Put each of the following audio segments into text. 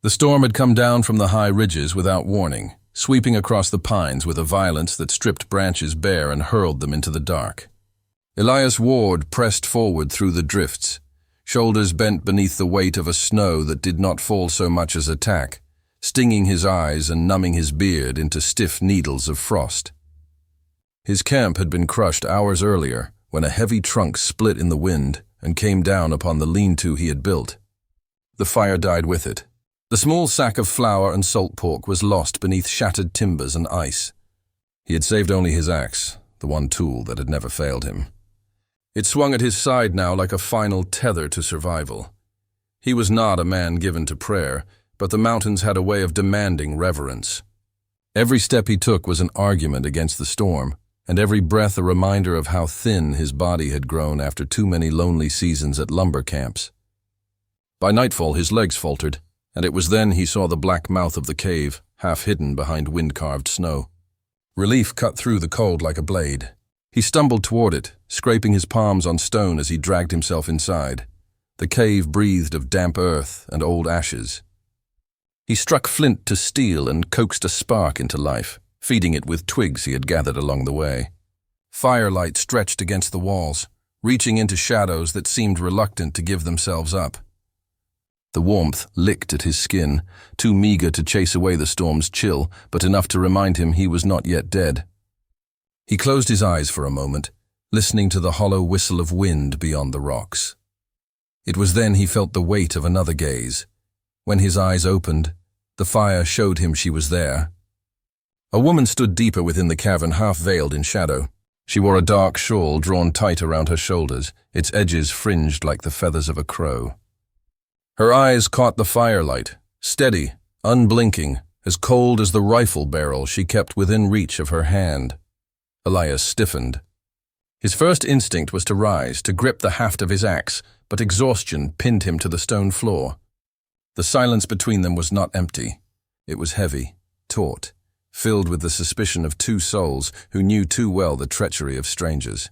The storm had come down from the high ridges without warning, sweeping across the pines with a violence that stripped branches bare and hurled them into the dark. Elias Ward pressed forward through the drifts, shoulders bent beneath the weight of a snow that did not fall so much as attack, stinging his eyes and numbing his beard into stiff needles of frost. His camp had been crushed hours earlier when a heavy trunk split in the wind and came down upon the lean-to he had built. The fire died with it. The small sack of flour and salt pork was lost beneath shattered timbers and ice. He had saved only his axe, the one tool that had never failed him. It swung at his side now like a final tether to survival. He was not a man given to prayer, but the mountains had a way of demanding reverence. Every step he took was an argument against the storm, and every breath a reminder of how thin his body had grown after too many lonely seasons at lumber camps. By nightfall his legs faltered, and it was then he saw the black mouth of the cave, half hidden behind wind-carved snow. Relief cut through the cold like a blade. He stumbled toward it, scraping his palms on stone as he dragged himself inside. The cave breathed of damp earth and old ashes. He struck flint to steel and coaxed a spark into life, feeding it with twigs he had gathered along the way. Firelight stretched against the walls, reaching into shadows that seemed reluctant to give themselves up. The warmth licked at his skin, too meager to chase away the storm's chill, but enough to remind him he was not yet dead. He closed his eyes for a moment, listening to the hollow whistle of wind beyond the rocks. It was then he felt the weight of another gaze. When his eyes opened, the fire showed him she was there. A woman stood deeper within the cavern, half veiled in shadow. She wore a dark shawl drawn tight around her shoulders, its edges fringed like the feathers of a crow. Her eyes caught the firelight, steady, unblinking, as cold as the rifle barrel she kept within reach of her hand. Elias stiffened. His first instinct was to rise, to grip the haft of his axe, but exhaustion pinned him to the stone floor. The silence between them was not empty. It was heavy, taut, filled with the suspicion of two souls who knew too well the treachery of strangers.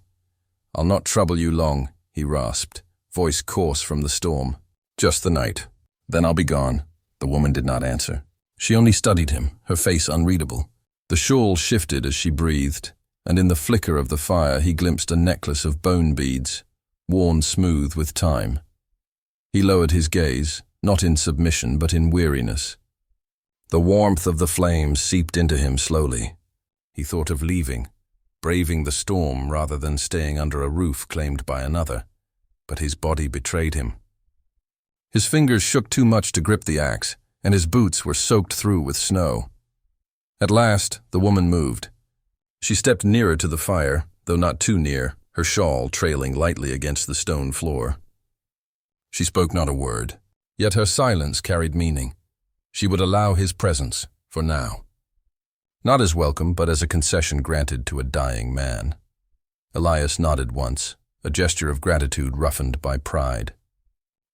"I'll not trouble you long," he rasped, voice coarse from the storm. "Just the night. Then I'll be gone." The woman did not answer. She only studied him, her face unreadable. The shawl shifted as she breathed, and in the flicker of the fire he glimpsed a necklace of bone beads, worn smooth with time. He lowered his gaze, not in submission but in weariness. The warmth of the flames seeped into him slowly. He thought of leaving, braving the storm rather than staying under a roof claimed by another, but his body betrayed him. His fingers shook too much to grip the axe, and his boots were soaked through with snow. At last, the woman moved. She stepped nearer to the fire, though not too near, her shawl trailing lightly against the stone floor. She spoke not a word, yet her silence carried meaning. She would allow his presence, for now. Not as welcome, but as a concession granted to a dying man. Elias nodded once, a gesture of gratitude roughened by pride.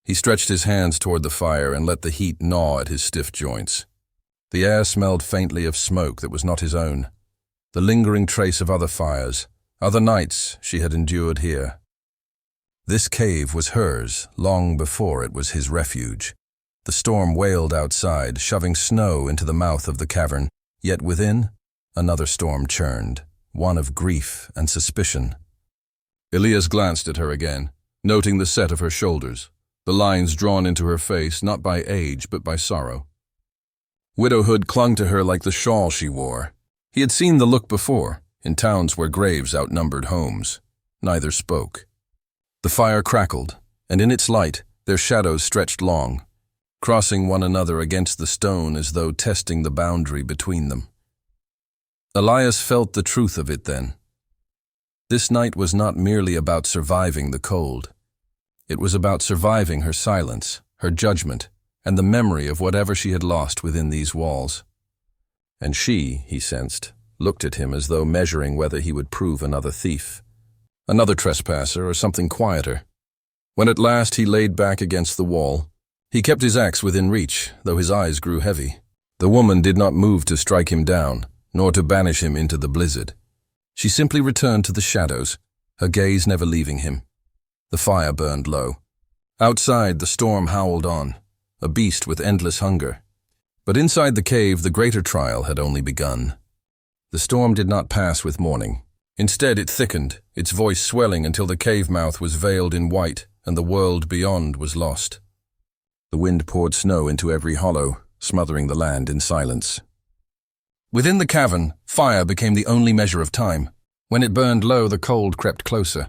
He stretched his hands toward the fire and let the heat gnaw at his stiff joints. The air smelled faintly of smoke that was not his own, the lingering trace of other fires, other nights she had endured here. This cave was hers long before it was his refuge. The storm wailed outside, shoving snow into the mouth of the cavern, yet within, another storm churned, one of grief and suspicion. Elias glanced at her again, noting the set of her shoulders, the lines drawn into her face not by age but by sorrow. Widowhood clung to her like the shawl she wore. He had seen the look before, in towns where graves outnumbered homes. Neither spoke. The fire crackled, and in its light, their shadows stretched long, crossing one another against the stone as though testing the boundary between them. Elias felt the truth of it then. This night was not merely about surviving the cold. It was about surviving her silence, her judgment, and the memory of whatever she had lost within these walls. And she, he sensed, looked at him as though measuring whether he would prove another thief, another trespasser, or something quieter. When at last he laid back against the wall, he kept his axe within reach, though his eyes grew heavy. The woman did not move to strike him down, nor to banish him into the blizzard. She simply returned to the shadows, her gaze never leaving him. The fire burned low. Outside, the storm howled on, a beast with endless hunger, But inside the cave, the greater trial had only begun. The storm did not pass with morning. Instead, it thickened, its voice swelling until the cave mouth was veiled in white and the world beyond was lost. The wind poured snow into every hollow, smothering the land in silence. Within the cavern, fire became the only measure of time. When it burned low, the cold crept closer.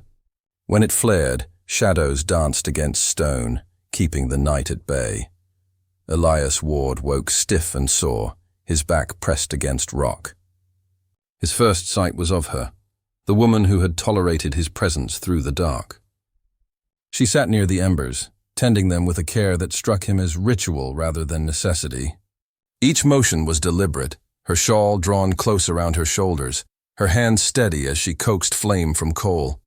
When it flared, shadows danced against stone, keeping the night at bay. Elias Ward woke stiff and sore, his back pressed against rock. His first sight was of her, the woman who had tolerated his presence through the dark. She sat near the embers, tending them with a care that struck him as ritual rather than necessity. Each motion was deliberate, her shawl drawn close around her shoulders, her hands steady as she coaxed flame from coal.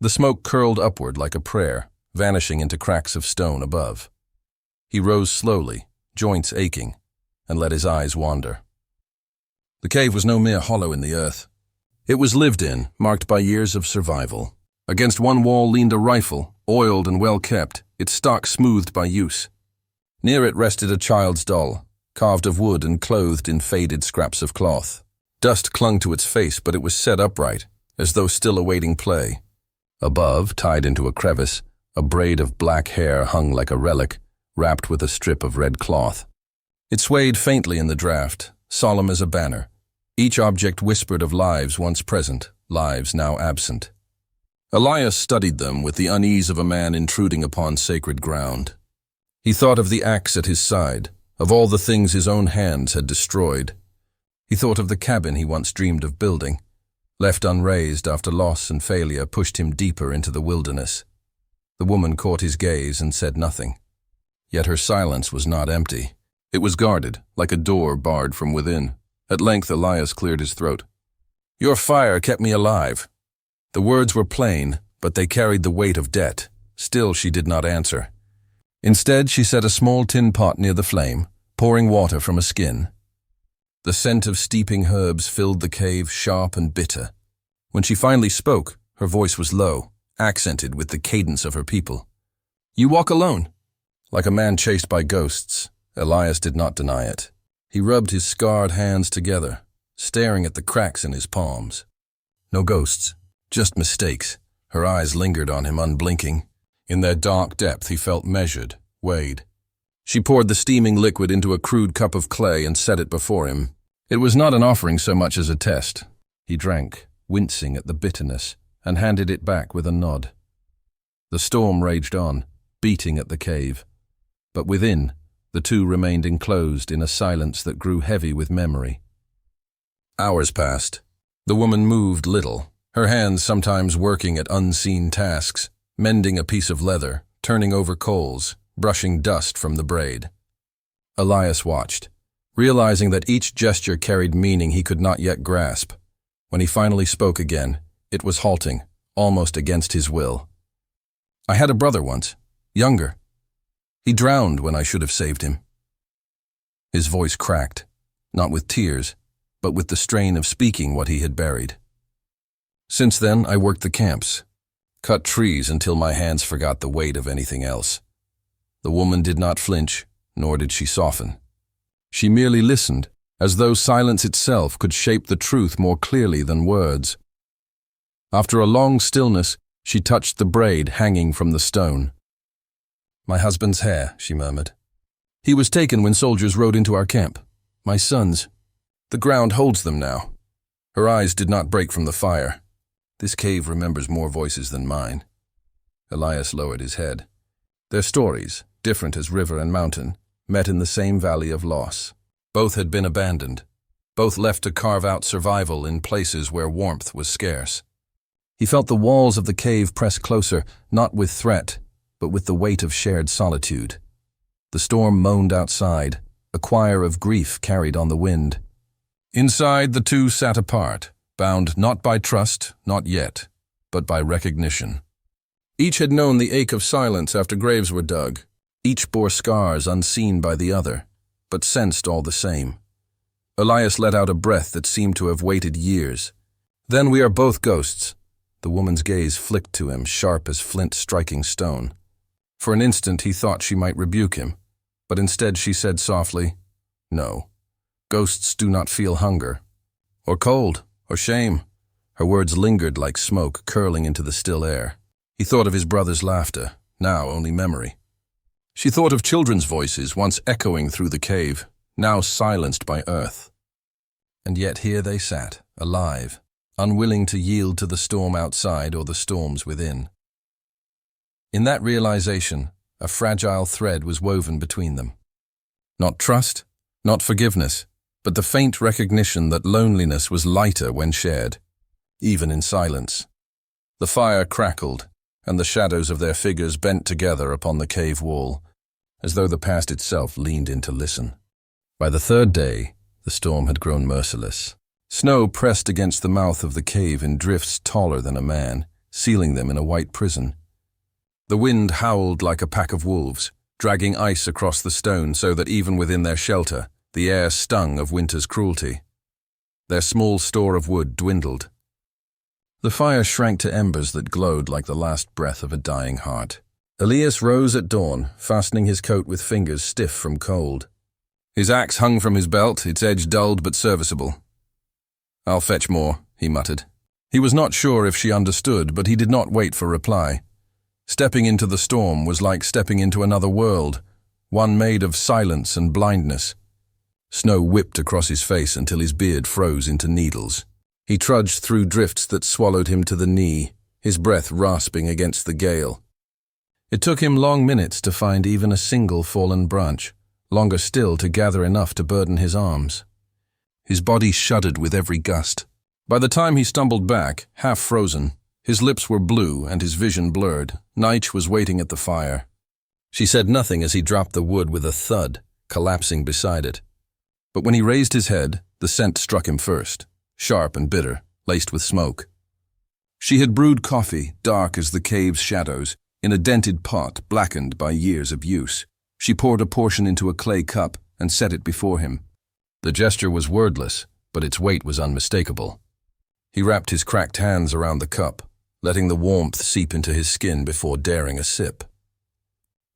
The smoke curled upward like a prayer, vanishing into cracks of stone above. He rose slowly, joints aching, and let his eyes wander. The cave was no mere hollow in the earth. It was lived in, marked by years of survival. Against one wall leaned a rifle, oiled and well-kept, its stock smoothed by use. Near it rested a child's doll, carved of wood and clothed in faded scraps of cloth. Dust clung to its face, but it was set upright, as though still awaiting play. Above, tied into a crevice, a braid of black hair hung like a relic, wrapped with a strip of red cloth. It swayed faintly in the draught, solemn as a banner. Each object whispered of lives once present, lives now absent. Elias studied them with the unease of a man intruding upon sacred ground. He thought of the axe at his side, of all the things his own hands had destroyed. He thought of the cabin he once dreamed of building, left unraised after loss and failure pushed him deeper into the wilderness. The woman caught his gaze and said nothing. Yet her silence was not empty. It was guarded, like a door barred from within. At length Elias cleared his throat. "Your fire kept me alive." The words were plain, but they carried the weight of debt. Still she did not answer. Instead, she set a small tin pot near the flame, pouring water from a skin. The scent of steeping herbs filled the cave, sharp and bitter. When she finally spoke, her voice was low, accented with the cadence of her people. "You walk alone." Like a man chased by ghosts, Elias did not deny it. He rubbed his scarred hands together, staring at the cracks in his palms. No ghosts, just mistakes. Her eyes lingered on him unblinking. In their dark depth he felt measured, weighed. She poured the steaming liquid into a crude cup of clay and set it before him. It was not an offering so much as a test. He drank, wincing at the bitterness, and handed it back with a nod. The storm raged on, beating at the cave. But within, the two remained enclosed in a silence that grew heavy with memory. Hours passed. The woman moved little, her hands sometimes working at unseen tasks, mending a piece of leather, turning over coals, brushing dust from the braid. Elias watched, realizing that each gesture carried meaning he could not yet grasp. When he finally spoke again, it was halting, almost against his will. "I had a brother once, younger. He drowned when I should have saved him." His voice cracked, not with tears, but with the strain of speaking what he had buried. "Since then, I worked the camps, cut trees until my hands forgot the weight of anything else." The woman did not flinch, nor did she soften. She merely listened, as though silence itself could shape the truth more clearly than words. After a long stillness, she touched the braid hanging from the stone. "My husband's hair," she murmured. "He was taken when soldiers rode into our camp. My sons. The ground holds them now." Her eyes did not break from the fire. "This cave remembers more voices than mine." Elias lowered his head. Their stories, different as river and mountain, met in the same valley of loss. Both had been abandoned. Both left to carve out survival in places where warmth was scarce. He felt the walls of the cave press closer, not with threat, but with the weight of shared solitude. The storm moaned outside, a choir of grief carried on the wind. Inside, the two sat apart, bound not by trust, not yet, but by recognition. Each had known the ache of silence after graves were dug. Each bore scars unseen by the other, but sensed all the same. Elias let out a breath that seemed to have waited years. "Then we are both ghosts." The woman's gaze flicked to him, sharp as flint striking stone. For an instant he thought she might rebuke him, but instead she said softly, No. Ghosts do not feel hunger. Or cold, or shame. Her words lingered like smoke curling into the still air. He thought of his brother's laughter, now only memory. She thought of children's voices once echoing through the cave, now silenced by earth. And yet here they sat, alive, unwilling to yield to the storm outside or the storms within. In that realization, a fragile thread was woven between them. Not trust, not forgiveness, but the faint recognition that loneliness was lighter when shared, even in silence. The fire crackled, and the shadows of their figures bent together upon the cave wall, as though the past itself leaned in to listen. By the third day, the storm had grown merciless. Snow pressed against the mouth of the cave in drifts taller than a man, sealing them in a white prison. The wind howled like a pack of wolves, dragging ice across the stone so that even within their shelter, the air stung of winter's cruelty. Their small store of wood dwindled. The fire shrank to embers that glowed like the last breath of a dying heart. Elias rose at dawn, fastening his coat with fingers stiff from cold. His axe hung from his belt, its edge dulled but serviceable. "I'll fetch more," he muttered. He was not sure if she understood, but he did not wait for reply. Stepping into the storm was like stepping into another world, one made of silence and blindness. Snow whipped across his face until his beard froze into needles. He trudged through drifts that swallowed him to the knee, his breath rasping against the gale. It took him long minutes to find even a single fallen branch, longer still to gather enough to burden his arms. His body shuddered with every gust. By the time he stumbled back, half frozen, his lips were blue and his vision blurred, Naiche was waiting at the fire. She said nothing as he dropped the wood with a thud, collapsing beside it. But when he raised his head, the scent struck him first, sharp and bitter, laced with smoke. She had brewed coffee, dark as the cave's shadows, in a dented pot blackened by years of use. She poured a portion into a clay cup and set it before him. The gesture was wordless, but its weight was unmistakable. He wrapped his cracked hands around the cup, letting the warmth seep into his skin before daring a sip.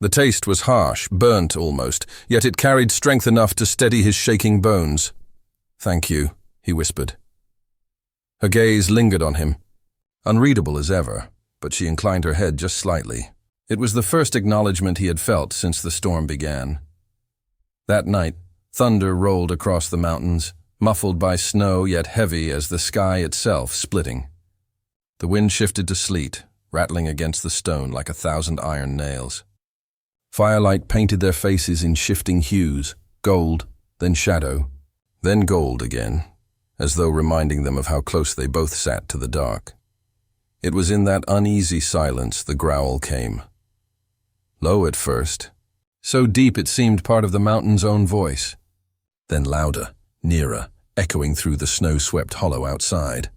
The taste was harsh, burnt almost, yet it carried strength enough to steady his shaking bones. "Thank you," he whispered. Her gaze lingered on him, unreadable as ever, but she inclined her head just slightly. It was the first acknowledgement he had felt since the storm began. That night, thunder rolled across the mountains, muffled by snow yet heavy as the sky itself splitting. The wind shifted to sleet, rattling against the stone like 1,000 iron nails. Firelight painted their faces in shifting hues, gold, then shadow, then gold again, as though reminding them of how close they both sat to the dark. It was in that uneasy silence the growl came. Low at first, so deep it seemed part of the mountain's own voice. Then louder, nearer, echoing through the snow-swept hollow outside.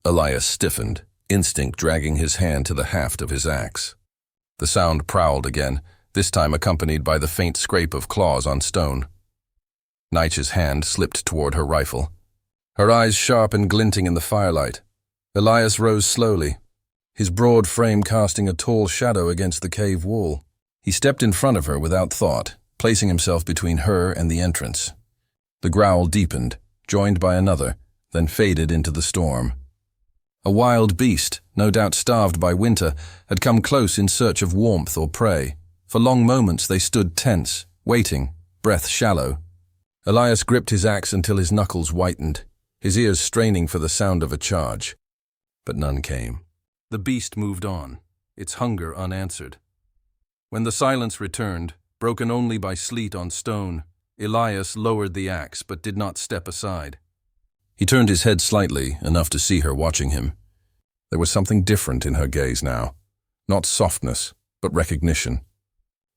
Elias stiffened, instinct dragging his hand to the haft of his axe. The sound prowled again, this time accompanied by the faint scrape of claws on stone. Naiche's hand slipped toward her rifle, her eyes sharp and glinting in the firelight. Elias rose slowly, his broad frame casting a tall shadow against the cave wall. He stepped in front of her without thought, placing himself between her and the entrance. The growl deepened, joined by another, then faded into the storm. A wild beast, no doubt starved by winter, had come close in search of warmth or prey. For long moments they stood tense, waiting, breath shallow. Elias gripped his axe until his knuckles whitened, his ears straining for the sound of a charge. But none came. The beast moved on, its hunger unanswered. When the silence returned, broken only by sleet on stone, Elias lowered the axe but did not step aside. He turned his head slightly, enough to see her watching him. There was something different in her gaze now. Not softness, but recognition.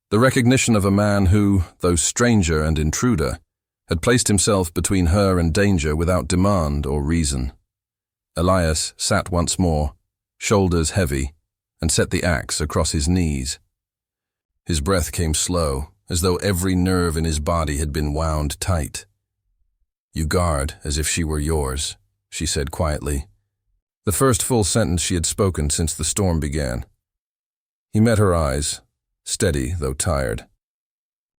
The recognition of a man who, though stranger and intruder, had placed himself between her and danger without demand or reason. Elias sat once more, shoulders heavy, and set the axe across his knees. His breath came slow, as though every nerve in his body had been wound tight. "You guard as if she were yours," she said quietly, the first full sentence she had spoken since the storm began. He met her eyes, steady though tired.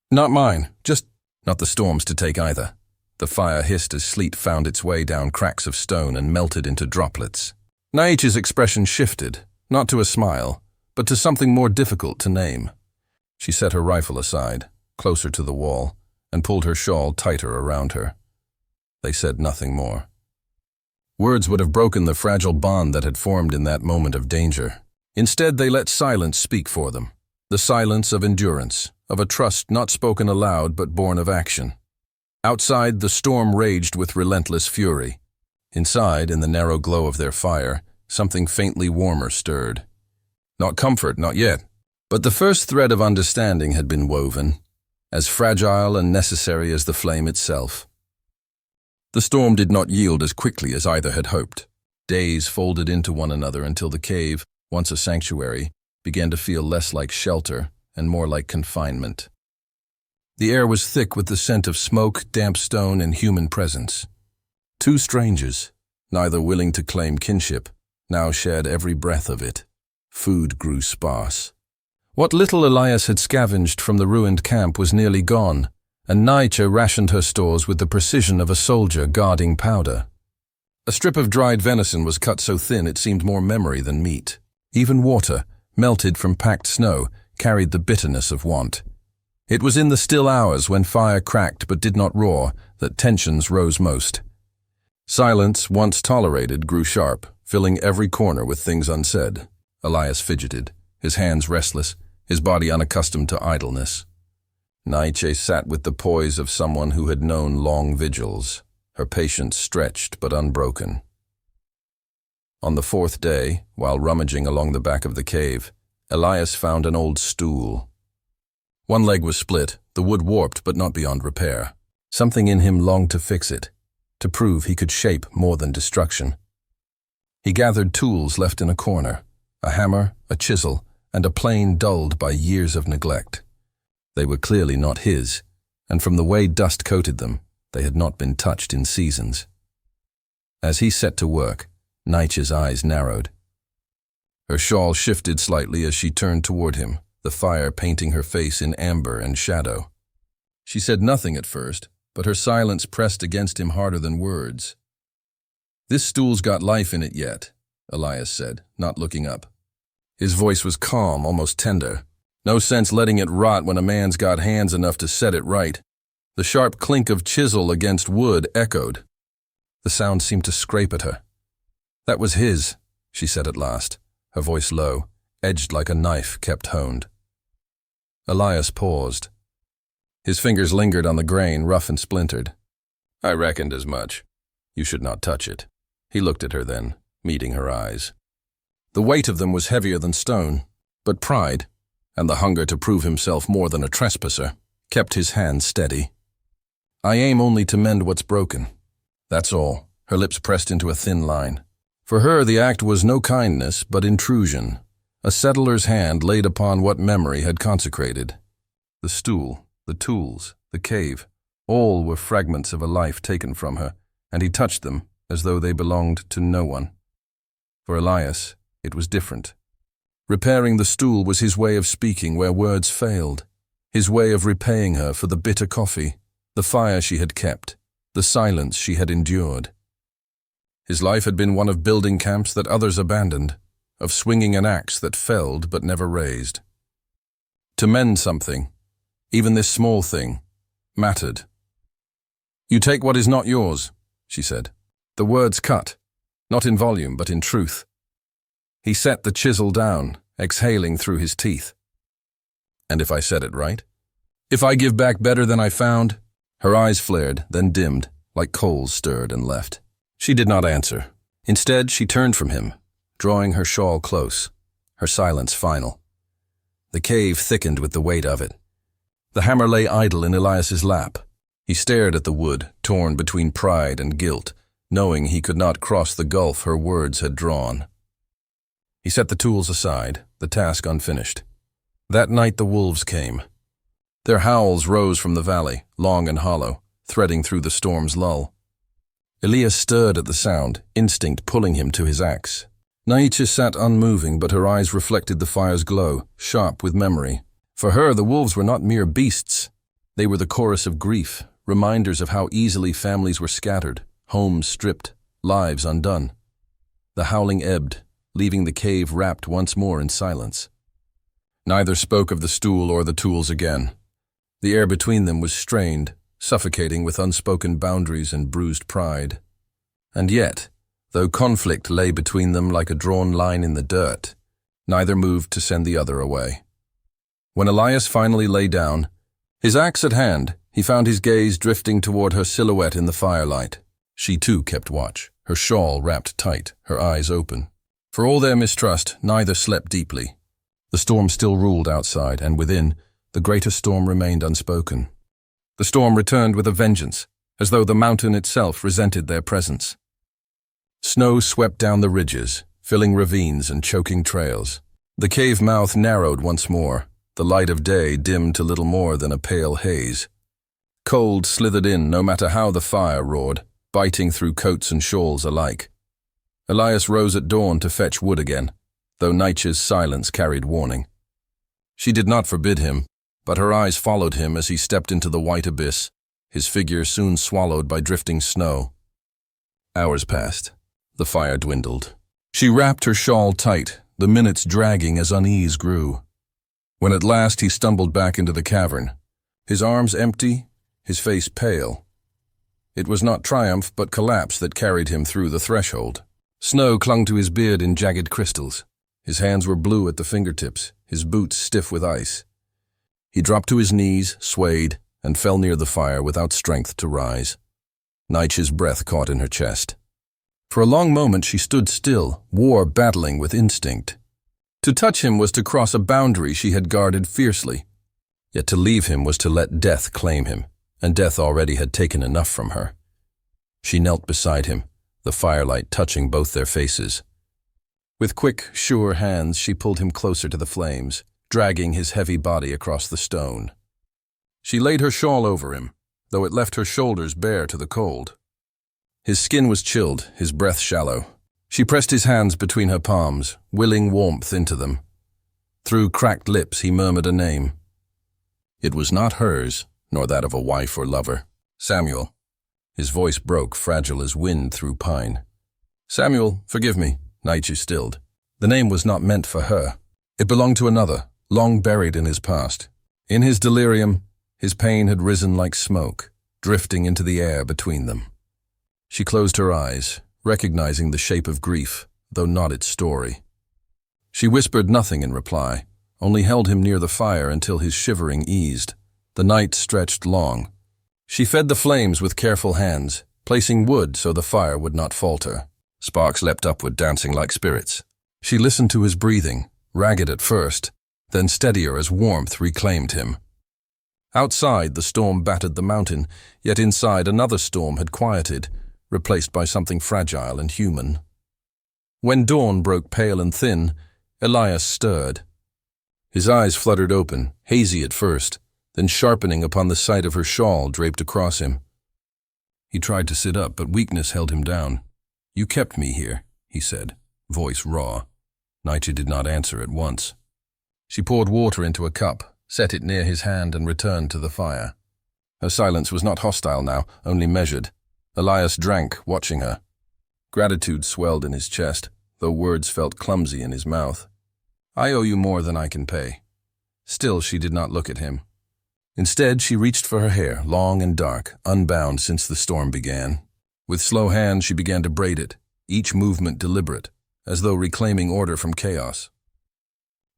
"Not mine, just Not the storms to take either. The fire hissed as sleet found its way down cracks of stone and melted into droplets. Naiche's expression shifted, not to a smile, but to something more difficult to name. She set her rifle aside, closer to the wall, and pulled her shawl tighter around her. They said nothing more. Words would have broken the fragile bond that had formed in that moment of danger. Instead, they let silence speak for them. The silence of endurance, of a trust not spoken aloud but born of action. Outside, the storm raged with relentless fury. Inside, in the narrow glow of their fire, something faintly warmer stirred. Not comfort, not yet. But the first thread of understanding had been woven, as fragile and necessary as the flame itself. The storm did not yield as quickly as either had hoped. Days folded into one another until the cave, once a sanctuary, began to feel less like shelter and more like confinement. The air was thick with the scent of smoke, damp stone, and human presence. Two strangers, neither willing to claim kinship, now shared every breath of it. Food grew sparse. What little Elias had scavenged from the ruined camp was nearly gone, and Naiche rationed her stores with the precision of a soldier guarding powder. A strip of dried venison was cut so thin it seemed more memory than meat. Even water, melted from packed snow, carried the bitterness of want. It was in the still hours when fire cracked but did not roar that tensions rose most. Silence, once tolerated, grew sharp, filling every corner with things unsaid. Elias fidgeted, his hands restless, his body unaccustomed to idleness. Naiche sat with the poise of someone who had known long vigils, her patience stretched but unbroken. On the fourth day, while rummaging along the back of the cave, Elias found an old stool. One leg was split, the wood warped but not beyond repair. Something in him longed to fix it, to prove he could shape more than destruction. He gathered tools left in a corner, a hammer, a chisel, and a plane dulled by years of neglect. They were clearly not his, and from the way dust coated them, they had not been touched in seasons. As he set to work, Naiche's eyes narrowed. Her shawl shifted slightly as she turned toward him, the fire painting her face in amber and shadow. She said nothing at first, but her silence pressed against him harder than words. "This stool's got life in it yet," Elias said, not looking up. His voice was calm, almost tender. "No sense letting it rot when a man's got hands enough to set it right." The sharp clink of chisel against wood echoed. The sound seemed to scrape at her. "That was his," she said at last, her voice low, edged like a knife kept honed. Elias paused. His fingers lingered on the grain, rough and splintered. "I reckoned as much. You should not touch it." He looked at her then, meeting her eyes. The weight of them was heavier than stone, but pride, and the hunger to prove himself more than a trespasser, kept his hand steady. "I aim only to mend what's broken. That's all," her lips pressed into a thin line. For her, the act was no kindness, but intrusion, a settler's hand laid upon what memory had consecrated. The stool, the tools, the cave, all were fragments of a life taken from her, and he touched them as though they belonged to no one. For Elias, it was different. Repairing the stool was his way of speaking where words failed, his way of repaying her for the bitter coffee, the fire she had kept, the silence she had endured. His life had been one of building camps that others abandoned, of swinging an axe that felled but never raised. To mend something, even this small thing, mattered. "You take what is not yours," she said. The words cut, not in volume but in truth. He set the chisel down, exhaling through his teeth. "And if I said it right? If I give back better than I found?" Her eyes flared, then dimmed, like coals stirred and left. She did not answer. Instead, she turned from him, drawing her shawl close, her silence final. The cave thickened with the weight of it. The hammer lay idle in Elias's lap. He stared at the wood, torn between pride and guilt, knowing he could not cross the gulf her words had drawn. He set the tools aside, the task unfinished. That night the wolves came. Their howls rose from the valley, long and hollow, threading through the storm's lull. Elias stirred at the sound, instinct pulling him to his axe. Naiche sat unmoving, but her eyes reflected the fire's glow, sharp with memory. For her, the wolves were not mere beasts. They were the chorus of grief, reminders of how easily families were scattered, homes stripped, lives undone. The howling ebbed, leaving the cave wrapped once more in silence. Neither spoke of the stool or the tools again. The air between them was strained, suffocating with unspoken boundaries and bruised pride. And yet, though conflict lay between them like a drawn line in the dirt, neither moved to send the other away. When Elias finally lay down, his axe at hand, he found his gaze drifting toward her silhouette in the firelight. She too kept watch, her shawl wrapped tight, her eyes open. For all their mistrust, neither slept deeply. The storm still ruled outside, and within, the greater storm remained unspoken. The storm returned with a vengeance, as though the mountain itself resented their presence. Snow swept down the ridges, filling ravines and choking trails. The cave mouth narrowed once more, the light of day dimmed to little more than a pale haze. Cold slithered in no matter how the fire roared, biting through coats and shawls alike. Elias rose at dawn to fetch wood again, though Naiche's silence carried warning. She did not forbid him, but her eyes followed him as he stepped into the white abyss, his figure soon swallowed by drifting snow. Hours passed. The fire dwindled. She wrapped her shawl tight, the minutes dragging as unease grew. When at last he stumbled back into the cavern, his arms empty, his face pale. It was not triumph but collapse that carried him through the threshold. Snow clung to his beard in jagged crystals. His hands were blue at the fingertips, his boots stiff with ice. He dropped to his knees, swayed, and fell near the fire without strength to rise. Naiche's breath caught in her chest. For a long moment she stood still, war battling with instinct. To touch him was to cross a boundary she had guarded fiercely. Yet to leave him was to let death claim him, and death already had taken enough from her. She knelt beside him, the firelight touching both their faces. With quick, sure hands she pulled him closer to the flames, dragging his heavy body across the stone. She laid her shawl over him, though it left her shoulders bare to the cold. His skin was chilled, his breath shallow. She pressed his hands between her palms, willing warmth into them. Through cracked lips he murmured a name. It was not hers, nor that of a wife or lover. Samuel. His voice broke, fragile as wind through pine. Samuel, forgive me, Naiche stilled. The name was not meant for her. It belonged to another, long buried in his past. In his delirium, his pain had risen like smoke, drifting into the air between them. She closed her eyes, recognizing the shape of grief, though not its story. She whispered nothing in reply, only held him near the fire until his shivering eased. The night stretched long. She fed the flames with careful hands, placing wood so the fire would not falter. Sparks leapt upward, dancing like spirits. She listened to his breathing, ragged at first, then steadier as warmth reclaimed him. Outside, the storm battered the mountain, yet inside another storm had quieted, replaced by something fragile and human. When dawn broke pale and thin, Elias stirred. His eyes fluttered open, hazy at first, then sharpening upon the sight of her shawl draped across him. He tried to sit up, but weakness held him down. "You kept me here," he said, voice raw. Naiche did not answer at once. She poured water into a cup, set it near his hand, and returned to the fire. Her silence was not hostile now, only measured. Elias drank, watching her. Gratitude swelled in his chest, though words felt clumsy in his mouth. "I owe you more than I can pay." Still, she did not look at him. Instead, she reached for her hair, long and dark, unbound since the storm began. With slow hands, she began to braid it, each movement deliberate, as though reclaiming order from chaos.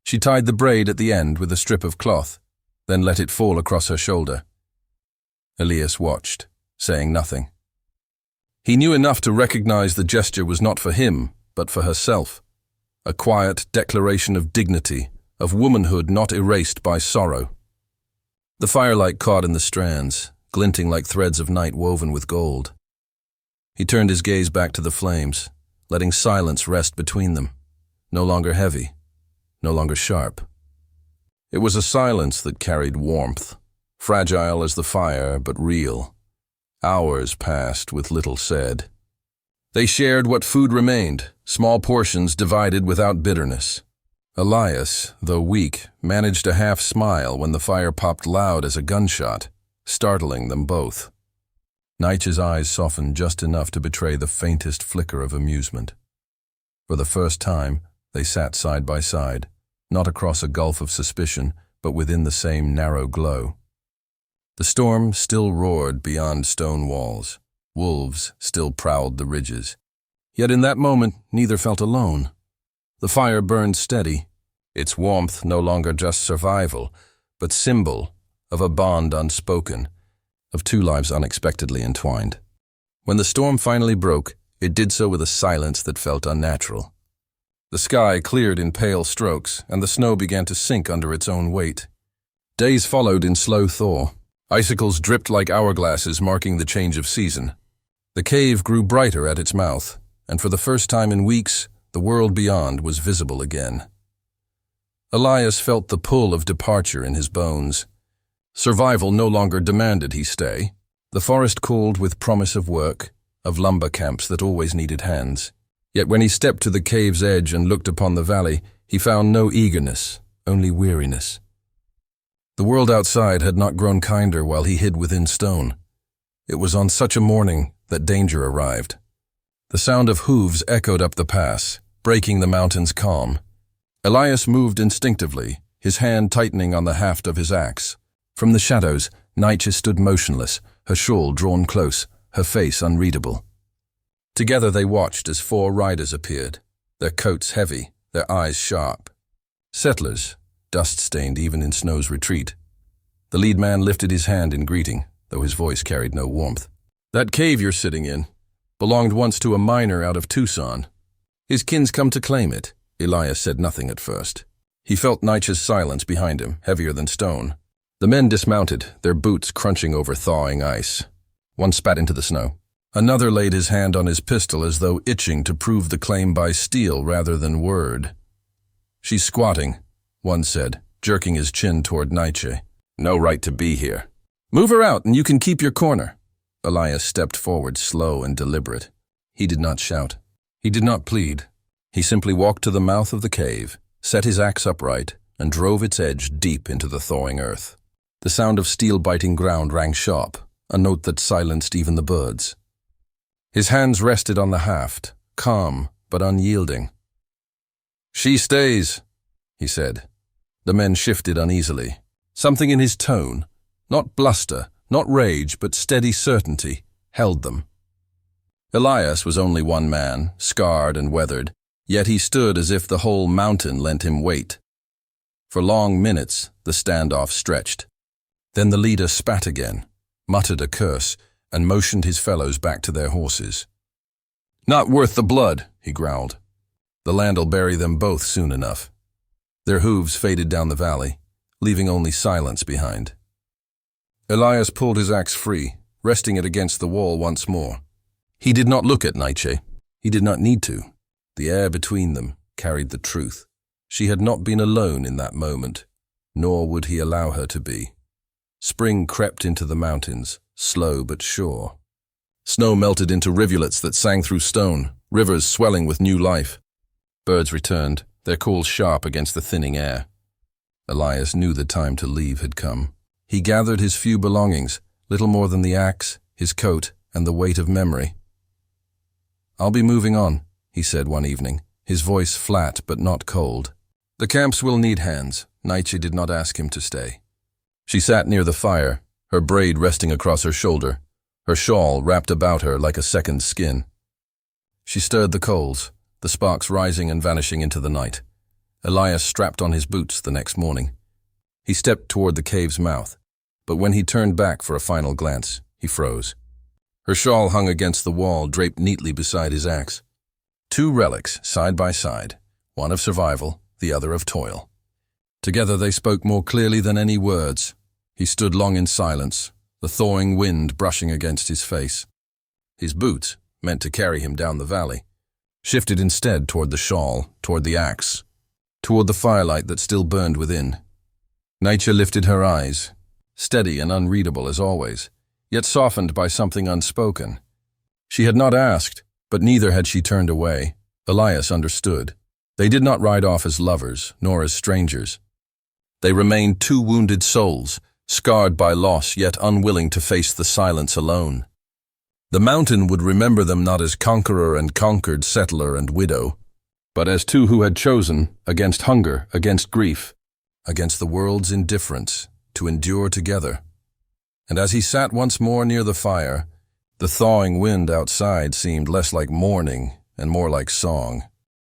She tied the braid at the end with a strip of cloth, then let it fall across her shoulder. Elias watched, saying nothing. He knew enough to recognize the gesture was not for him, but for herself. A quiet declaration of dignity, of womanhood not erased by sorrow. The firelight caught in the strands, glinting like threads of night woven with gold. He turned his gaze back to the flames, letting silence rest between them, no longer heavy, no longer sharp. It was a silence that carried warmth, fragile as the fire, but real. Hours passed with little said. They shared what food remained, small portions divided without bitterness. Elias, though weak, managed a half smile when the fire popped loud as a gunshot. startling them both. Naiche's eyes softened just enough to betray the faintest flicker of amusement. For the first time, they sat side by side, not across a gulf of suspicion, but within the same narrow glow. The storm still roared beyond stone walls. Wolves still prowled the ridges. Yet in that moment, neither felt alone. The fire burned steady, its warmth no longer just survival, but symbol of a bond unspoken, of two lives unexpectedly entwined. When the storm finally broke, it did so with a silence that felt unnatural. The sky cleared in pale strokes, and the snow began to sink under its own weight. Days followed in slow thaw. Icicles dripped like hourglasses, marking the change of season. The cave grew brighter at its mouth, and for the first time in weeks, the world beyond was visible again. Elias felt the pull of departure in his bones. Survival no longer demanded he stay. The forest called with promise of work, of lumber camps that always needed hands. Yet when he stepped to the cave's edge and looked upon the valley, he found no eagerness, only weariness. The world outside had not grown kinder while he hid within stone. It was on such a morning that danger arrived. The sound of hooves echoed up the pass, breaking the mountain's calm. Elias moved instinctively, his hand tightening on the haft of his axe. From the shadows, Naiche stood motionless, her shawl drawn close, her face unreadable. Together they watched as 4 riders appeared, their coats heavy, their eyes sharp. Settlers, dust-stained even in snow's retreat. The lead man lifted his hand in greeting, though his voice carried no warmth. "That cave you're sitting in belonged once to a miner out of Tucson. His kin's come to claim it." Elias said nothing at first. He felt Naiche's silence behind him, heavier than stone. The men dismounted, their boots crunching over thawing ice. One spat into the snow. Another laid his hand on his pistol as though itching to prove the claim by steel rather than word. "She's squatting," one said, jerking his chin toward Naiche. "No right to be here." "Move her out and you can keep your corner." Elias stepped forward, slow and deliberate. He did not shout. He did not plead. He simply walked to the mouth of the cave, set his axe upright, and drove its edge deep into the thawing earth. The sound of steel biting ground rang sharp, a note that silenced even the birds. His hands rested on the haft, calm but unyielding. "She stays," he said. The men shifted uneasily. Something in his tone, not bluster, not rage, but steady certainty, held them. Elias was only one man, scarred and weathered, yet he stood as if the whole mountain lent him weight. For long minutes, the standoff stretched. Then the leader spat again, muttered a curse, and motioned his fellows back to their horses. "Not worth the blood," he growled. "The land'll bury them both soon enough." Their hooves faded down the valley, leaving only silence behind. Elias pulled his axe free, resting it against the wall once more. He did not look at Naiche. He did not need to. The air between them carried the truth. She had not been alone in that moment, nor would he allow her to be. Spring crept into the mountains, slow but sure. Snow melted into rivulets that sang through stone, rivers swelling with new life. Birds returned, their calls sharp against the thinning air. Elias knew the time to leave had come. He gathered his few belongings, little more than the axe, his coat, and the weight of memory. "I'll be moving on," he said one evening, his voice flat but not cold. "The camps will need hands." Naiche did not ask him to stay. She sat near the fire, her braid resting across her shoulder, her shawl wrapped about her like a second skin. She stirred the coals, the sparks rising and vanishing into the night. Elias strapped on his boots the next morning. He stepped toward the cave's mouth, but when he turned back for a final glance, he froze. Her shawl hung against the wall, draped neatly beside his axe. 2 relics, side by side, one of survival, the other of toil. Together they spoke more clearly than any words. He stood long in silence, the thawing wind brushing against his face. His boots, meant to carry him down the valley, shifted instead toward the shawl, toward the axe, toward the firelight that still burned within. Naiche lifted her eyes, steady and unreadable as always, yet softened by something unspoken. She had not asked, but neither had she turned away. Elias understood. They did not ride off as lovers, nor as strangers. They remained 2 wounded souls, scarred by loss yet unwilling to face the silence alone. The mountain would remember them not as conqueror and conquered, settler and widow, but as two who had chosen, against hunger, against grief, against the world's indifference, to endure together. And as he sat once more near the fire, the thawing wind outside seemed less like mourning and more like song.